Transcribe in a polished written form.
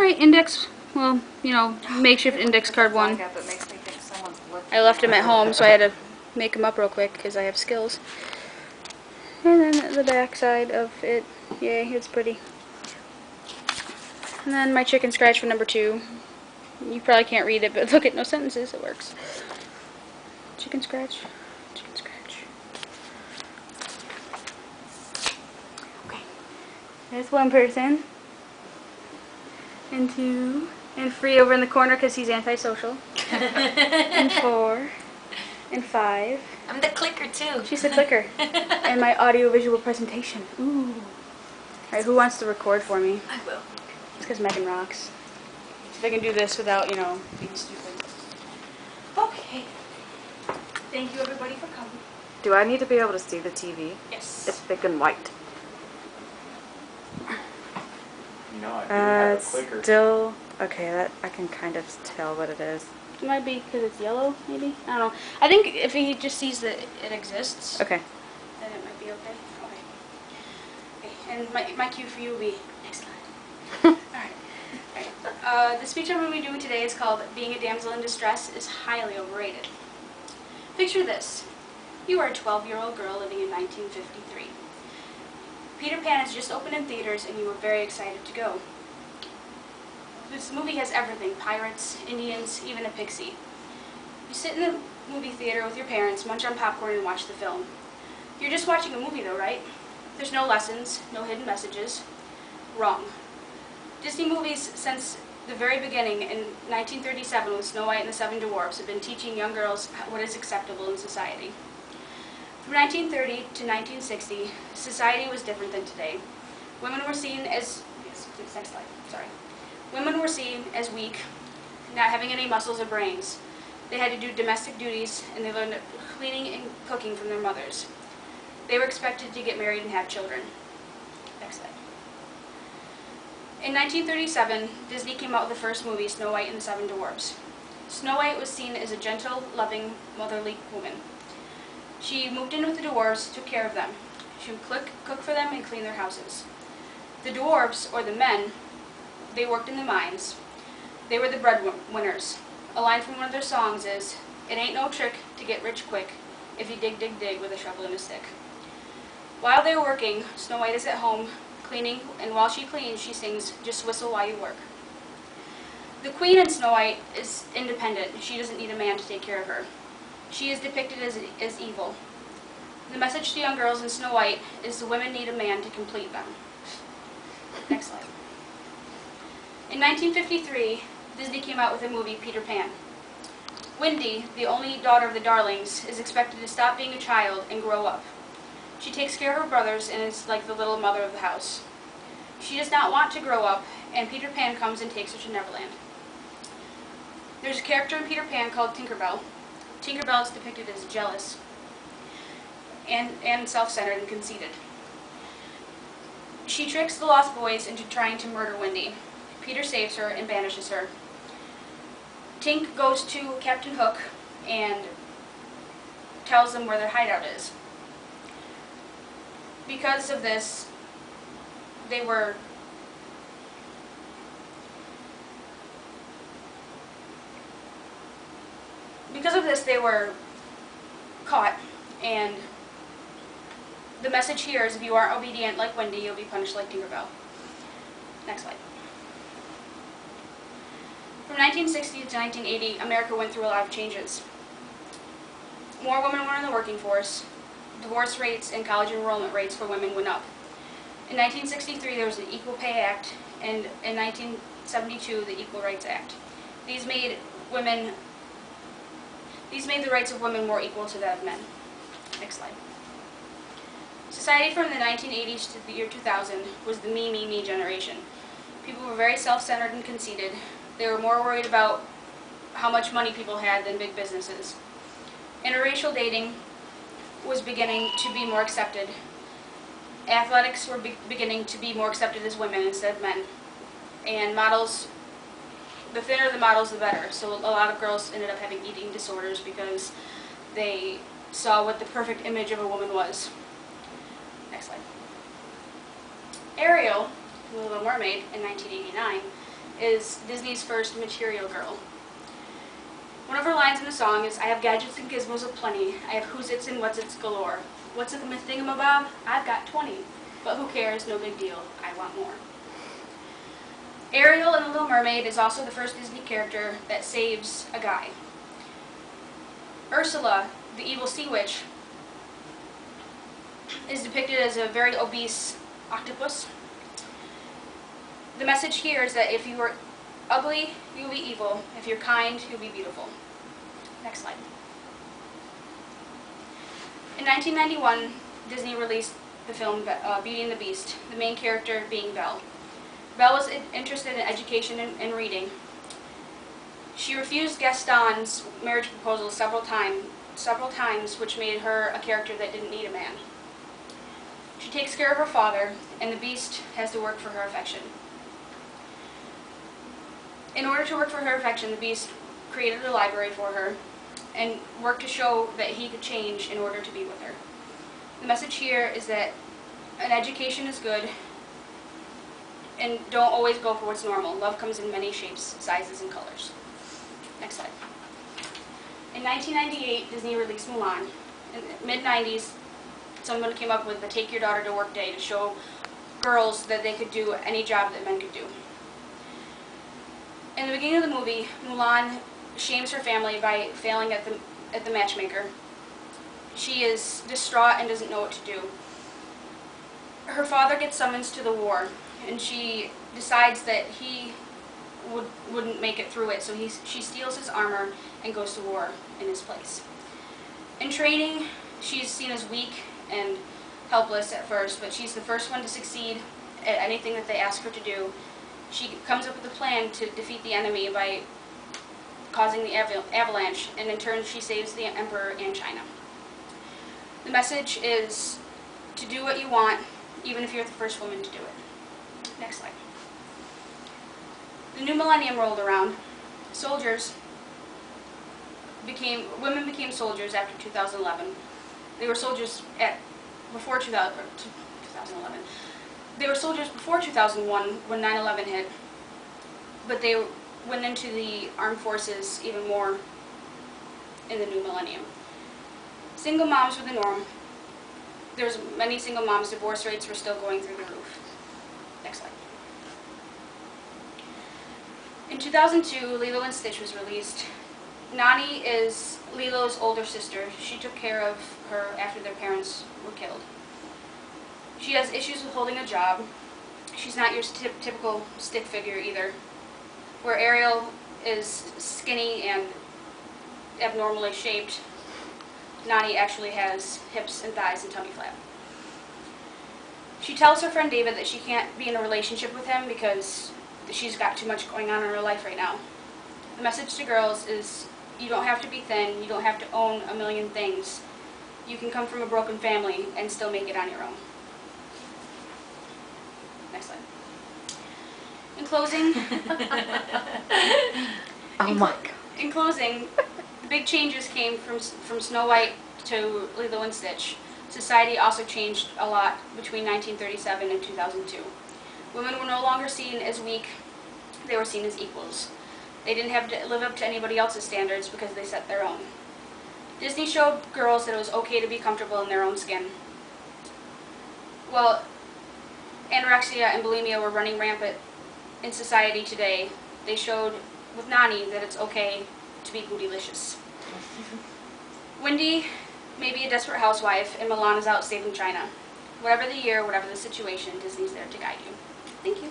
alright, index, well, you know, makeshift index card one. It makes me think someone's I left him at home, so I had to make him up real quick because I have skills. And then the back side of it, yay, it's pretty. And then my chicken scratch for number 2. You probably can't read it, but look at no sentences, it works. Chicken scratch, chicken scratch. Okay, there's one person. And 2. And Free over in the corner because he's antisocial. And 4. And 5. I'm the clicker too. She's the clicker. And my audio-visual presentation. Ooh. Alright, who wants to record for me? I will. It's because Megan rocks. If I can do this without, you know, being stupid. Okay. Thank you everybody for coming. Do I need to be able to see the TV? Yes. It's big and white. You know, I do have a It's clicker. still okay. That I can kind of tell what it is. It might be because it's yellow, maybe? I don't know. I think if he just sees that it exists, Okay. then it might be okay. Okay. And my cue for you will be next slide. Alright. The speech I'm going to be doing today is called Being a Damsel in Distress is Highly Overrated. Picture this. You are a 12-year-old girl living in 1953. Peter Pan has just opened in theaters and you are very excited to go. This movie has everything: pirates, Indians, even a pixie. You sit in the movie theater with your parents, munch on popcorn, and watch the film. You're just watching a movie though, right? There's no lessons, no hidden messages. Wrong. Disney movies since the very beginning in 1937 with Snow White and the Seven Dwarfs have been teaching young girls what is acceptable in society. From 1930 to 1960, society was different than today. Women were seen as, yes, please, next slide, sorry. Women were seen as weak, not having any muscles or brains. They had to do domestic duties, and they learned cleaning and cooking from their mothers. They were expected to get married and have children. Next slide. In 1937, Disney came out with the first movie, Snow White and the Seven Dwarfs. Snow White was seen as a gentle, loving, motherly woman. She moved in with the dwarves, took care of them. She would cook for them and clean their houses. The dwarves, or the men, they worked in the mines. They were the breadwinners. A line from one of their songs is, "It ain't no trick to get rich quick if you dig, dig, dig with a shovel and a stick." While they were working, Snow White is at home cleaning, and while she cleans, she sings, "Just whistle while you work." The queen in Snow White is independent. She doesn't need a man to take care of her. She is depicted as evil. The message to young girls in Snow White is the women need a man to complete them. Next slide. In 1953, Disney came out with the movie Peter Pan. Wendy, the only daughter of the Darlings, is expected to stop being a child and grow up. She takes care of her brothers and is like the little mother of the house. She does not want to grow up, and Peter Pan comes and takes her to Neverland. There's a character in Peter Pan called Tinkerbell. Tinkerbell is depicted as jealous and self-centered and conceited. She tricks the Lost Boys into trying to murder Wendy. Peter saves her and banishes her. Tink goes to Captain Hook and tells them where their hideout is. Because of this, they were caught, and the message here is if you aren't obedient like Wendy, you'll be punished like Tinkerbell. Next slide. From 1960 to 1980, America went through a lot of changes. More women were in the working force. Divorce rates and college enrollment rates for women went up. In 1963, there was the Equal Pay Act, and in 1972, the Equal Rights Act. These made the rights of women more equal to that of men. Next slide. Society from the 1980s to the year 2000 was the me, me, me generation. People were very self-centered and conceited. They were more worried about how much money people had than big businesses. Interracial dating was beginning to be more accepted. Athletics were beginning to be more accepted as women instead of men. And models, the thinner the models, the better. So a lot of girls ended up having eating disorders because they saw what the perfect image of a woman was. Next slide. Ariel, The Little Mermaid, in 1989, is Disney's first material girl. One of her lines in the song is, "I have gadgets and gizmos aplenty. I have who's-its and what's-its galore. What's a thingamabob? I've got 20. But who cares? No big deal. I want more." Ariel in The Little Mermaid is also the first Disney character that saves a guy. Ursula, the evil sea witch, is depicted as a very obese octopus. The message here is that if you are ugly, you'll be evil. If you're kind, you'll be beautiful. Next slide. In 1991, Disney released the film Beauty and the Beast, the main character being Belle. Belle was interested in education and reading. She refused Gaston's marriage proposal several times, which made her a character that didn't need a man. She takes care of her father, and the Beast has to work for her affection. In order to work for her affection, the Beast created a library for her and worked to show that he could change in order to be with her. The message here is that an education is good, and don't always go for what's normal. Love comes in many shapes, sizes, and colors. Next slide. In 1998, Disney released Mulan. In the mid-90s, someone came up with the Take Your Daughter to Work Day to show girls that they could do any job that men could do. In the beginning of the movie, Mulan shames her family by failing at the matchmaker. She is distraught and doesn't know what to do. Her father gets summoned to the war, and she decides that he wouldn't make it through it, so she steals his armor and goes to war in his place. In training, she's seen as weak and helpless at first, but she's the first one to succeed at anything that they ask her to do. She comes up with a plan to defeat the enemy by causing the avalanche, and in turn she saves the emperor and China. The message is to do what you want, even if you're the first woman to do it. Next slide. The new millennium rolled around. Women became soldiers after 2011. They were soldiers before 2011. They were soldiers before 2001 when 9/11 hit, but they went into the armed forces even more in the new millennium. Single moms were the norm. There was many single moms. Divorce rates were still going through the roof. Next slide. In 2002, Lilo and Stitch was released. Nani is Lilo's older sister. She took care of her after their parents were killed. She has issues with holding a job. She's not your typical stick figure either. Where Ariel is skinny and abnormally shaped, Nani actually has hips and thighs and tummy flap. She tells her friend David that she can't be in a relationship with him because she's got too much going on in her life right now. The message to girls is you don't have to be thin, you don't have to own a million things. You can come from a broken family and still make it on your own. Next slide. In closing, Oh my God. In closing, the big changes came from Snow White to Lilo and Stitch. Society also changed a lot between 1937 and 2002. Women were no longer seen as weak, they were seen as equals. They didn't have to live up to anybody else's standards because they set their own. Disney showed girls that it was okay to be comfortable in their own skin. Well, anorexia and bulimia were running rampant in society today. They showed with Nani that it's okay to be bootylicious. Wendy may be a desperate housewife, and Mulan is out saving China. Whatever the year, whatever the situation, Disney's there to guide you. Thank you.